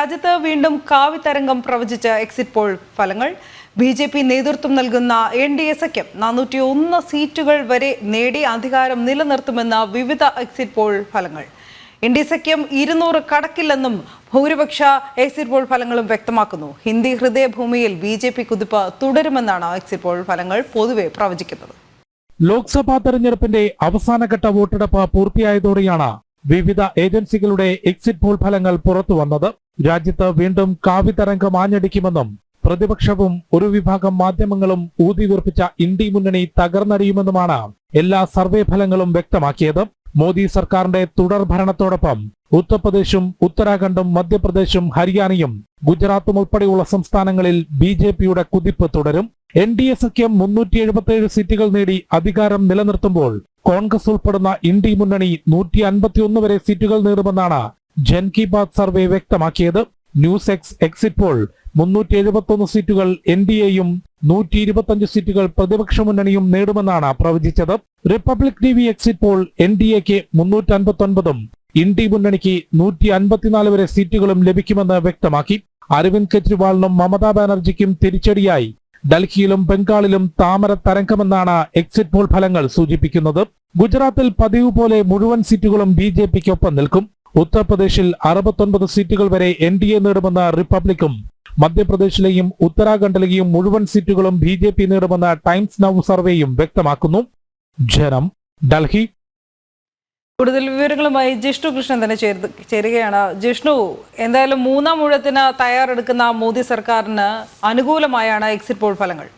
രാജ്യത്ത് വീണ്ടും കാവിത്തരംഗം പ്രവചിച്ച എക്സിറ്റ് പോൾ ഫലങ്ങൾ. ബി.ജെ.പി. നേതൃത്വം നൽകുന്ന എൻ.ഡി.എ സഖ്യം 401 സീറ്റുകൾ വരെ നേടി അധികാരം നിലനിർത്തുമെന്ന വിവിധ എക്സിറ്റ് പോൾ ഫലങ്ങൾ. എൻ.ഡി.എ സഖ്യം 200 കടക്കില്ലെന്നും ഭൂരിപക്ഷ എക്സിറ്റ് പോൾ ഫലങ്ങളും വ്യക്തമാക്കുന്നു. ഹിന്ദി ഹൃദയഭൂമിയിൽ ബി.ജെ.പി. കുതിപ്പ് തുടരുമെന്നാണ് എക്സിറ്റ് പോൾ ഫലങ്ങൾ പൊതുവെ പ്രവചിക്കുന്നത്. ലോക്സഭാ തെരഞ്ഞെടുപ്പിന്റെ അവസാനഘട്ട വോട്ടെടുപ്പ് പൂർത്തിയായതോടെയാണ് വിവിധ ഏജൻസികളുടെ എക്സിറ്റ് പോൾ ഫലങ്ങൾ പുറത്തുവന്നത്. രാജ്യത്ത് വീണ്ടും കാവിതരംഗം ആഞ്ഞടിക്കുമെന്നും പ്രതിപക്ഷവും ഒരു വിഭാഗം മാധ്യമങ്ങളും ഊതിവീർപ്പിച്ച ഇന്ത്യ മുന്നണി തകർന്നടിയുമെന്നുമാണ് എല്ലാ സർവേ ഫലങ്ങളും വ്യക്തമാക്കിയത്. മോദി സർക്കാരിന്റെ തുടർ ഭരണത്തോടൊപ്പം ഉത്തർപ്രദേശും ഉത്തരാഖണ്ഡും മധ്യപ്രദേശും ഹരിയാനയും ഗുജറാത്തും ഉൾപ്പെടെയുള്ള സംസ്ഥാനങ്ങളിൽ ബി.ജെ.പിയുടെ കുതിപ്പ് തുടരും. എൻ.ഡി.എ സഖ്യം 377 സീറ്റുകൾ നേടി അധികാരം നിലനിർത്തുമ്പോൾ കോൺഗ്രസ് ഉൾപ്പെടുന്ന ഇന്ത്യ മുന്നണി 151 വരെ സീറ്റുകൾ നേടുമെന്നാണ് ജൻ കി ബാത് സർവേ വ്യക്തമാക്കിയത്. ന്യൂസ് എക്സ് എക്സിറ്റ് പോൾ 371 സീറ്റുകൾ എൻ.ഡി.എയും 125 സീറ്റുകൾ പ്രതിപക്ഷ മുന്നണിയും നേടുമെന്നാണ് പ്രവചിച്ചത്. റിപ്പബ്ലിക് ടി.വി എക്സിറ്റ് പോൾ എൻ.ഡി.എക്ക് 359ഉം ഇന്ത്യ മുന്നണിക്ക് 154 വരെ സീറ്റുകളും ലഭിക്കുമെന്ന് വ്യക്തമാക്കി. അരവിന്ദ് കെജ്രിവാളിനും മമതാ ബാനർജിക്കും തിരിച്ചടിയായി ഡൽഹിയിലും ബംഗാളിലും താമര തരംഗമെന്നാണ് എക്സിറ്റ് പോൾ ഫലങ്ങൾ സൂചിപ്പിക്കുന്നത്. ഗുജറാത്തിൽ പതിവ് പോലെ മുഴുവൻ സീറ്റുകളും ബി.ജെ.പിക്കൊപ്പം നിൽക്കും. ഉത്തർപ്രദേശിൽ 69 സീറ്റുകൾ വരെ എൻ.ഡി.എ നേടുമെന്ന് റിപ്പബ്ലിക്കും മധ്യപ്രദേശിലെയും ഉത്തരാഖണ്ഡിലെയും മുഴുവൻ സീറ്റുകളും ബി.ജെ.പി. നേടുമെന്ന് ടൈംസ് നൗ സർവേയും വ്യക്തമാക്കുന്നു. ജനം, ഡൽഹി. കൂടുതൽ വിവരങ്ങളുമായി ജിഷ്ണു കൃഷ്ണൻ തന്നെ ചേരുകയാണ്. ജിഷ്ണു, എന്തായാലും മൂന്നാം ഊഴത്തിന് തയ്യാറെടുക്കുന്ന മോദി സർക്കാരിന് അനുകൂലമായാണ് എക്സിറ്റ് പോൾ ഫലങ്ങൾ.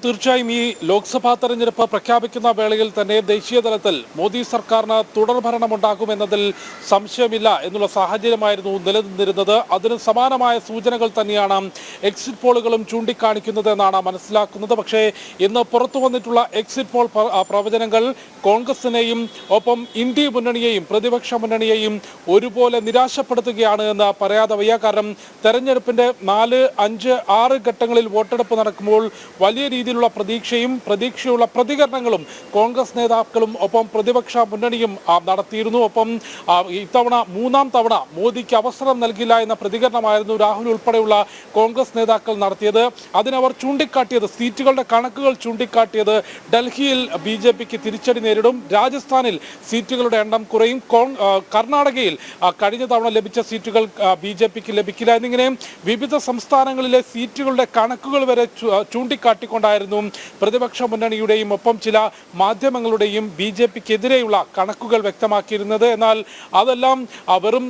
തീർച്ചയായും ഈ ലോക്സഭാ തെരഞ്ഞെടുപ്പ് പ്രഖ്യാപിക്കുന്ന വേളയിൽ തന്നെ ദേശീയ തലത്തിൽ മോദി സർക്കാരിന് തുടർ ഭരണമുണ്ടാകുമെന്നതിൽ സംശയമില്ല എന്നുള്ള സാഹചര്യമായിരുന്നു നിലനിന്നിരുന്നത്. അതിന് സമാനമായ സൂചനകൾ തന്നെയാണ് എക്സിറ്റ് പോളുകളും ചൂണ്ടിക്കാണിക്കുന്നത് എന്നാണ് മനസ്സിലാക്കുന്നത്. പക്ഷേ ഇന്ന് പുറത്തു വന്നിട്ടുള്ള എക്സിറ്റ് പോൾ പ്രവചനങ്ങൾ കോൺഗ്രസിനെയും ഒപ്പം ഇന്ത്യ മുന്നണിയെയും പ്രതിപക്ഷ മുന്നണിയെയും ഒരുപോലെ നിരാശപ്പെടുത്തുകയാണ് എന്ന് പറയാതെ വയ്യ. കാരണം തെരഞ്ഞെടുപ്പിന്റെ 4, 5, 6 ഘട്ടങ്ങളിൽ വോട്ടെടുപ്പ് നടക്കുമ്പോൾ വലിയ രീതിയിലുള്ള പ്രതീക്ഷയുള്ള പ്രതികരണങ്ങളും കോൺഗ്രസ് നേതാക്കളും ഒപ്പം പ്രതിപക്ഷ മുന്നണിയും നടത്തിയിരുന്നു. ഒപ്പം ഇത്തവണ മൂന്നാം തവണ മോദിക്ക് അവസരം നൽകില്ല എന്ന പ്രതികരണമായിരുന്നു രാഹുൽ ഉൾപ്പെടെയുള്ള കോൺഗ്രസ് നേതാക്കൾ നടത്തിയത്. അതിനവർ ചൂണ്ടിക്കാട്ടിയത്, സീറ്റുകളുടെ കണക്കുകൾ ചൂണ്ടിക്കാട്ടിയത് ഡൽഹിയിൽ ബി.ജെ.പിക്ക് തിരിച്ചടി നേരിടും, രാജസ്ഥാനിൽ സീറ്റുകളുടെ എണ്ണം കുറയും, കർണാടകയിൽ കഴിഞ്ഞ തവണ ലഭിച്ച സീറ്റുകൾ ബി.ജെ.പിക്ക് ലഭിക്കില്ല എന്നിങ്ങനെ വിവിധ സംസ്ഥാനങ്ങളിലെ സീറ്റുകളുടെ കണക്കുകൾ വരെ ചൂണ്ടിക്കാട്ടിക്കൊണ്ടായിരുന്നു പ്രതിപക്ഷ മുന്നണിയുടെയും ഒപ്പം ചില മാധ്യമങ്ങളുടെയും ബി.ജെ.പിക്കെതിരെയുള്ള കണക്കുകൾ വ്യക്തമാക്കിയിരുന്നത്. എന്നാൽ അതെല്ലാം വെറും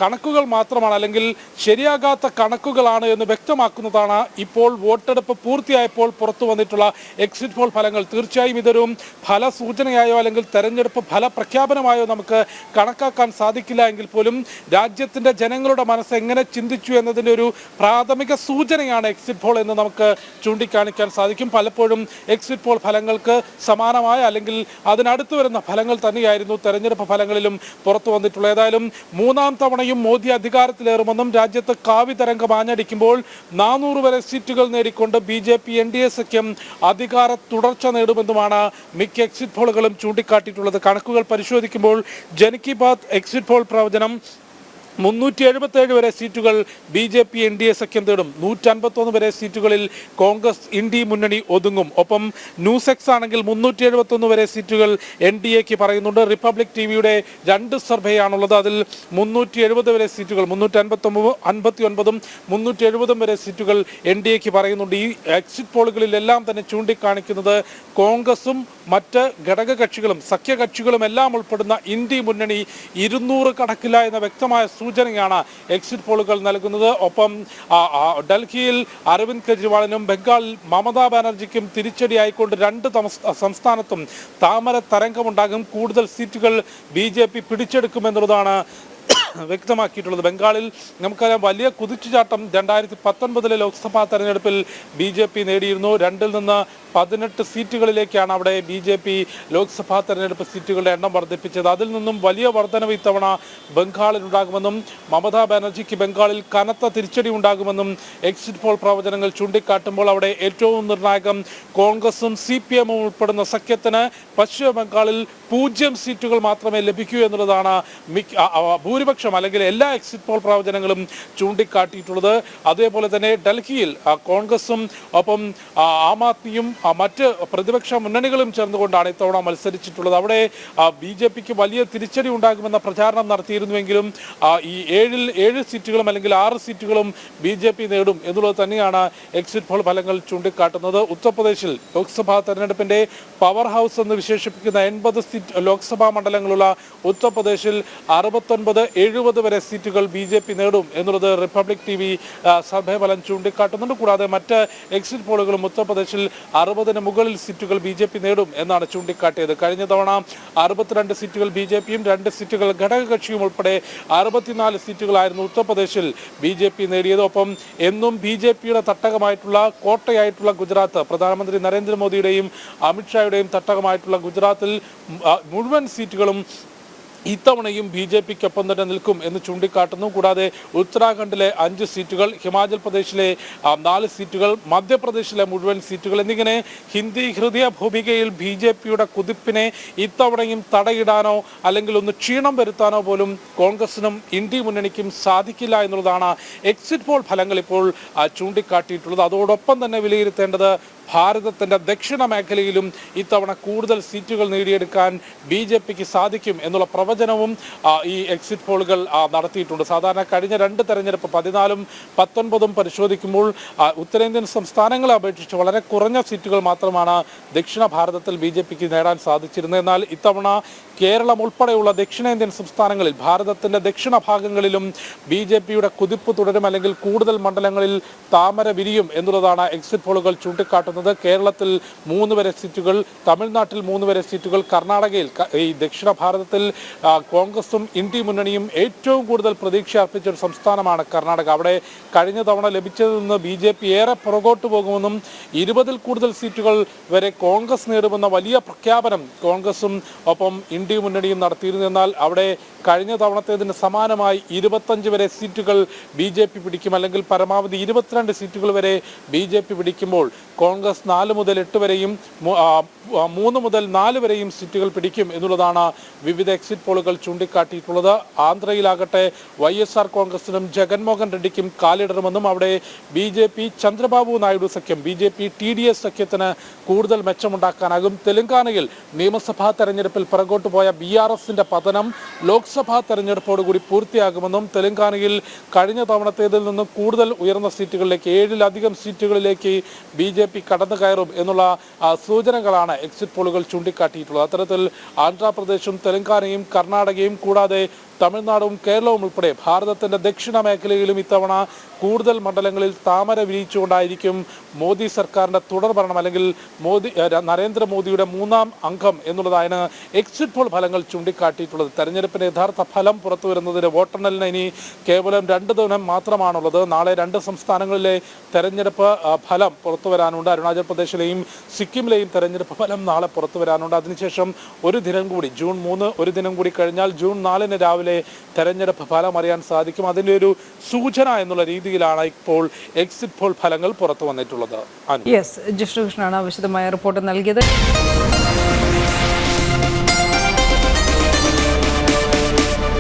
കണക്കുകൾ മാത്രമാണ്, അല്ലെങ്കിൽ ശരിയാകാത്ത കണക്കുകളാണ് എന്ന് വ്യക്തമാക്കുന്നതാണ് ഇപ്പോൾ വോട്ടെടുപ്പ് പൂർത്തിയായപ്പോൾ പുറത്തു വന്നിട്ടുള്ള എക്സിറ്റ് പോൾ ഫലങ്ങൾ. തീർച്ചയായും ഇതൊരു ഫലസൂചനയായോ അല്ലെങ്കിൽ തെരഞ്ഞെടുപ്പ് ഫലപ്രഖ്യാപനമായോ നമുക്ക് കണക്കാക്കാൻ സാധിക്കില്ല എങ്കിൽ പോലും രാജ്യത്തിന്റെ ജനങ്ങളുടെ മനസ്സ് എങ്ങനെ ചിന്തിച്ചു എന്നതിൻ്റെ ഒരു പ്രാഥമിക സൂചനയാണ് എക്സിറ്റ് പോൾ എന്ന് നമുക്ക് ചൂണ്ടിക്കാണിക്കാൻ സാധിക്കും. പലപ്പോഴും എക്സിറ്റ് പോൾ ഫലങ്ങൾക്ക് സമാനമായ അല്ലെങ്കിൽ അതിനടുത്ത് വരുന്ന ഫലങ്ങൾ തന്നെയായിരുന്നു തെരഞ്ഞെടുപ്പ് ഫലങ്ങളിലും പുറത്തു വന്നിട്ടുള്ളത്. ഏതായാലും മൂന്നാം തവണയും മോദി അധികാരത്തിലേറുമെന്നും രാജ്യത്ത് കാവിതരംഗം ആഞ്ഞടിക്കുമ്പോൾ 400 വരെ സീറ്റുകൾ നേടിക്കൊണ്ട് ബി.ജെ.പി. എൻ.ഡി.എ സഖ്യം അധികാര തുടർച്ച നേടുമെന്നുമാണ് മിക്ക എക്സിറ്റ് പോളുകളും ചൂണ്ടിക്കാട്ടിയിട്ടുള്ളത്. കണക്കുകൾ പരിശോധിക്കുമ്പോൾ ജൻ കി ബാത് എക്സിറ്റ് പോൾ പ്രവചനം 377 വരെ സീറ്റുകൾ ബി.ജെ.പി. എൻ.ഡി.എ സഖ്യം നേടും. 151 വരെ സീറ്റുകളിൽ കോൺഗ്രസ് ഇന്ത്യ മുന്നണി ഒതുങ്ങും. ഒപ്പം ന്യൂസ് എക്സ് ആണെങ്കിൽ 371 വരെ സീറ്റുകൾ എൻ.ഡി.എക്ക് പറയുന്നുണ്ട്. റിപ്പബ്ലിക് ടി.വിയുടെ 2 സർവേയാണുള്ളത്. അതിൽ 370 വരെ സീറ്റുകൾ, 359ഉം 370 വരെ സീറ്റുകൾ എൻ.ഡി.എക്ക് പറയുന്നുണ്ട്. ഈ എക്സിറ്റ് പോളുകളിലെല്ലാം തന്നെ ചൂണ്ടിക്കാണിക്കുന്നത് കോൺഗ്രസും മറ്റ് ഘടകകക്ഷികളും സഖ്യകക്ഷികളും എല്ലാം ഉൾപ്പെടുന്ന ഇന്ത്യ മുന്നണി 200 കടക്കില്ല എന്ന വ്യക്തമായ സൂചനയാണ് എക്സിറ്റ് പോളുകൾ നൽകുന്നത്. ഒപ്പം ഡൽഹിയിൽ അരവിന്ദ് കെജ്രിവാളിനും ബംഗാളിൽ മമതാ ബാനർജിക്കും തിരിച്ചടിയായിക്കൊണ്ട് 2 സംസ്ഥാനത്തും താമര തരംഗമുണ്ടാകും. കൂടുതൽ സീറ്റുകൾ ബി.ജെ.പി. പിടിച്ചെടുക്കുമെന്നുള്ളതാണ് വ്യക്തമാക്കിയിട്ടുള്ളത്. ബംഗാളിൽ നമുക്കറിയാം വലിയ കുതിച്ചുചാട്ടം 2019 ലോക്സഭാ തെരഞ്ഞെടുപ്പിൽ ബി.ജെ.പി. നേടിയിരുന്നു. 2-ൽ നിന്ന് 18 സീറ്റുകളിലേക്കാണ് അവിടെ ബി.ജെ.പി. ലോക്സഭാ തെരഞ്ഞെടുപ്പ് സീറ്റുകളുടെ എണ്ണം വർദ്ധിപ്പിച്ചത്. അതിൽ നിന്നും വലിയ വർധനവ് ഇത്തവണ ബംഗാളിൽ ഉണ്ടാകുമെന്നും മമതാ ബാനർജിക്ക് ബംഗാളിൽ കനത്ത തിരിച്ചടി ഉണ്ടാകുമെന്നും എക്സിറ്റ് പോൾ പ്രവചനങ്ങൾ ചൂണ്ടിക്കാട്ടുമ്പോൾ അവിടെ ഏറ്റവും നിർണായകം കോൺഗ്രസും CPM-ഉം ഉൾപ്പെടുന്ന സഖ്യത്തിന് പശ്ചിമ ബംഗാളിൽ 0 സീറ്റുകൾ മാത്രമേ ലഭിക്കൂ എന്നുള്ളതാണ് ഭൂരിപക്ഷം ഭൂരിപക്ഷം അല്ലെങ്കിൽ എല്ലാ എക്സിറ്റ് പോൾ പ്രവചനങ്ങളും ചൂണ്ടിക്കാട്ടിയിട്ടുള്ളത്. അതേപോലെ തന്നെ ഡൽഹിയിൽ കോൺഗ്രസും ഒപ്പം ആം ആദ്മിയും മറ്റ് പ്രതിപക്ഷ മുന്നണികളും ചേർന്നുകൊണ്ടാണ് ഇത്തവണ മത്സരിച്ചിട്ടുള്ളത്. അവിടെ BJPക്ക് വലിയ തിരിച്ചടി ഉണ്ടാകുമെന്ന പ്രചാരണം നടത്തിയിരുന്നുവെങ്കിലും ഈ 7 സീറ്റുകളും അല്ലെങ്കിൽ 6 സീറ്റുകളും BJP നേടും എന്നുള്ളത് തന്നെയാണ് എക്സിറ്റ് പോൾ ഫലങ്ങൾ ചൂണ്ടിക്കാട്ടുന്നത്. ഉത്തർപ്രദേശിൽ ലോക്സഭാ തെരഞ്ഞെടുപ്പിന്റെ പവർ ഹൗസ് എന്ന് വിശേഷിപ്പിക്കുന്ന 80 സീറ്റ് ലോക്സഭാ മണ്ഡലങ്ങളുള്ള ഉത്തർപ്രദേശിൽ 69-70 വരെ സീറ്റുകൾ BJP നേടും എന്നുള്ളത് റിപ്പബ്ലിക് TV സർവേ ഫലം ചൂണ്ടിക്കാട്ടുന്നുണ്ട്. കൂടാതെ മറ്റ് എക്സിറ്റ് പോളുകളും ഉത്തർപ്രദേശിൽ 60-ന് മുകളിൽ സീറ്റുകൾ BJP നേടും എന്നാണ് ചൂണ്ടിക്കാട്ടിയത്. കഴിഞ്ഞ തവണ 62 സീറ്റുകൾ BJPയും 2 സീറ്റുകൾ ഘടകകക്ഷിയും ഉൾപ്പെടെ 64 സീറ്റുകളായിരുന്നു ഉത്തർപ്രദേശിൽ BJP നേടിയത്. ഒപ്പം എന്നും BJPയുടെ തട്ടകമായിട്ടുള്ള കോട്ടയായിട്ടുള്ള ഗുജറാത്ത്, പ്രധാനമന്ത്രി നരേന്ദ്രമോദിയുടെയും അമിത്ഷായുടെയും തട്ടകമായിട്ടുള്ള ഗുജറാത്തിൽ മുഴുവൻ സീറ്റുകളും ഇത്തവണയും BJPക്കൊപ്പം തന്നെ നിൽക്കും എന്ന് ചൂണ്ടിക്കാട്ടുന്നു. കൂടാതെ ഉത്തരാഖണ്ഡിലെ 5 സീറ്റുകൾ, ഹിമാചൽ പ്രദേശിലെ 4 സീറ്റുകൾ, മധ്യപ്രദേശിലെ മുഴുവൻ സീറ്റുകൾ എന്നിങ്ങനെ ഹിന്ദി ഹൃദയ ഭൂമികയിൽ BJPയുടെ കുതിപ്പിനെ ഇത്തവണയും തടയിടാനോ അല്ലെങ്കിൽ ഒന്ന് ക്ഷീണം വരുത്താനോ പോലും കോൺഗ്രസിനും ഇന്ത്യ മുന്നണിക്കും സാധിക്കില്ല എന്നുള്ളതാണ് എക്സിറ്റ് പോൾ ഫലങ്ങൾ ഇപ്പോൾ ചൂണ്ടിക്കാട്ടിയിട്ടുള്ളത്. അതോടൊപ്പം തന്നെ വിലയിരുത്തേണ്ടത് ഭാരതത്തിന്റെ ദക്ഷിണ മേഖലയിലും ഇത്തവണ കൂടുതൽ സീറ്റുകൾ നേടിയെടുക്കാൻ BJPക്ക് സാധിക്കും എന്നുള്ള പ്രവചനവും ഈ എക്സിറ്റ് പോളുകൾ നടത്തിയിട്ടുണ്ട്. സാധാരണ കഴിഞ്ഞ 2 തെരഞ്ഞെടുപ്പ് 14-ഉം 19-ഉം പരിശോധിക്കുമ്പോൾ ഉത്തരേന്ത്യൻ സംസ്ഥാനങ്ങളെ അപേക്ഷിച്ച് വളരെ കുറഞ്ഞ സീറ്റുകൾ മാത്രമാണ് ദക്ഷിണ ഭാരതത്തിൽ BJPക്ക് നേടാൻ സാധിച്ചിരുന്നത്. എന്നാൽ ഇത്തവണ കേരളം ഉൾപ്പെടെയുള്ള ദക്ഷിണേന്ത്യൻ സംസ്ഥാനങ്ങളിൽ ഭാരതത്തിന്റെ ദക്ഷിണ ഭാഗങ്ങളിലും BJPയുടെ കുതിപ്പ് തുടരും അല്ലെങ്കിൽ കൂടുതൽ മണ്ഡലങ്ങളിൽ താമര വിരിയും എന്നുള്ളതാണ് എക്സിറ്റ് പോളുകൾ ചൂണ്ടിക്കാട്ടുന്നത്. കേരളത്തിൽ 3 വരെ സീറ്റുകൾ, തമിഴ്നാട്ടിൽ 3 വരെ സീറ്റുകൾ, കർണാടകയിൽ ഈ ദക്ഷിണ ഭാരതത്തിൽ കോൺഗ്രസും ഇന്ത്യ മുന്നണിയും ഏറ്റവും കൂടുതൽ പ്രതീക്ഷ അർപ്പിച്ച ഒരു സംസ്ഥാനമാണ് കർണാടക. അവിടെ കഴിഞ്ഞ തവണ ലഭിച്ചതിൽ നിന്ന് BJP ഏറെ പുറകോട്ട് പോകുമെന്നും 20-ൽ കൂടുതൽ സീറ്റുകൾ വരെ കോൺഗ്രസ് നേടുമെന്ന വലിയ പ്രഖ്യാപനം കോൺഗ്രസും ഒപ്പം ഇന്ത്യ മുന്നണിയും നടത്തിയിരുന്നു. എന്നാൽ അവിടെ കഴിഞ്ഞ തവണത്തേതിന് സമാനമായി 25 വരെ സീറ്റുകൾ BJP പിടിക്കും അല്ലെങ്കിൽ പരമാവധി 22 സീറ്റുകൾ വരെ BJP പിടിക്കുമ്പോൾ കോൺഗ്രസ് 4 മുതൽ 8 വരെയും 3 മുതൽ 4 വരെയും സീറ്റുകൾ പിടിക്കും എന്നുള്ളതാണ് വിവിധ എക്സിറ്റ് പോളുകൾ ചൂണ്ടിക്കാട്ടിയിട്ടുള്ളത്. ആന്ധ്രയിലാകട്ടെ YSR കോൺഗ്രസിനും ജഗൻമോഹൻ റെഡ്ഡിക്കും കാലിടറുമെന്നും അവിടെ BJP ചന്ദ്രബാബു നായിഡു സഖ്യം BJP TDS സഖ്യത്തിന് കൂടുതൽ മെച്ചമുണ്ടാക്കാനാകും. തെലങ്കാനയിൽ നിയമസഭാ തെരഞ്ഞെടുപ്പിൽ പുറകോട്ട് പോയ BRSന്റെ പതനം ലോക്സഭാ തെരഞ്ഞെടുപ്പോടുകൂടി പൂർത്തിയാകുമെന്നും തെലങ്കാനയിൽ കഴിഞ്ഞ തവണത്തേതിൽ നിന്ന് കൂടുതൽ ഉയർന്ന സീറ്റുകളിലേക്ക് 7-ലധികം സീറ്റുകളിലേക്ക് BJP കടന്നു കയറും എന്നുള്ള സൂചനകളാണ് എക്സിറ്റ് പോളുകൾ ചൂണ്ടിക്കാട്ടിയിട്ടുള്ളത്. അത്തരത്തിൽ ആന്ധ്രാപ്രദേശും തെലങ്കാനയും കർണാടകയും കൂടാതെ തമിഴ്നാടും കേരളവും ഉൾപ്പെടെ ഭാരതത്തിന്റെ ദക്ഷിണ മേഖലയിലും ഇത്തവണ കൂടുതൽ മണ്ഡലങ്ങളിൽ താമര വിരിയിച്ചുകൊണ്ടായിരിക്കും മോദി സർക്കാരിന്റെ തുടർഭരണം അല്ലെങ്കിൽ നരേന്ദ്രമോദിയുടെ 3ാം അംഗം എന്നുള്ളതാണ് എക്സിറ്റ് പോൾ ഫലങ്ങൾ ചൂണ്ടിക്കാട്ടിയിട്ടുള്ളത്. തെരഞ്ഞെടുപ്പിന്റെ യഥാർത്ഥ ഫലം പുറത്തു വരുന്നതിന് വോട്ടെണ്ണലിന് ഇനി കേവലം 2 ദിനം മാത്രമാണുള്ളത്. നാളെ 2 സംസ്ഥാനങ്ങളിലെ തെരഞ്ഞെടുപ്പ് ഫലം പുറത്തു വരാനുണ്ട്. അരുണാചൽ പ്രദേശിലെയും സിക്കിമിലെയും തെരഞ്ഞെടുപ്പ് ഫലം നാളെ പുറത്തു വരാനുണ്ട്. അതിനുശേഷം ഒരു ദിനം കൂടി ജൂൺ 3 ഒരു ദിനം കൂടി കഴിഞ്ഞാൽ ജൂൺ 4-ന് രാവിലെ തെരഞ്ഞെടുപ്പ് ഫലം അറിയാൻ സാധിക്കും. അതിൻ്റെ ഒരു സൂചന എന്നുള്ള രീതിയിലാണ് ഇപ്പോൾ എക്സിറ്റ് പോൾ ഫലങ്ങൾ പുറത്തു വന്നിട്ടുള്ളത്. യെസ്, ജിഷ്ണുകൃഷ്ണനാണ് വിശദമായ റിപ്പോർട്ട് നൽകിയത്.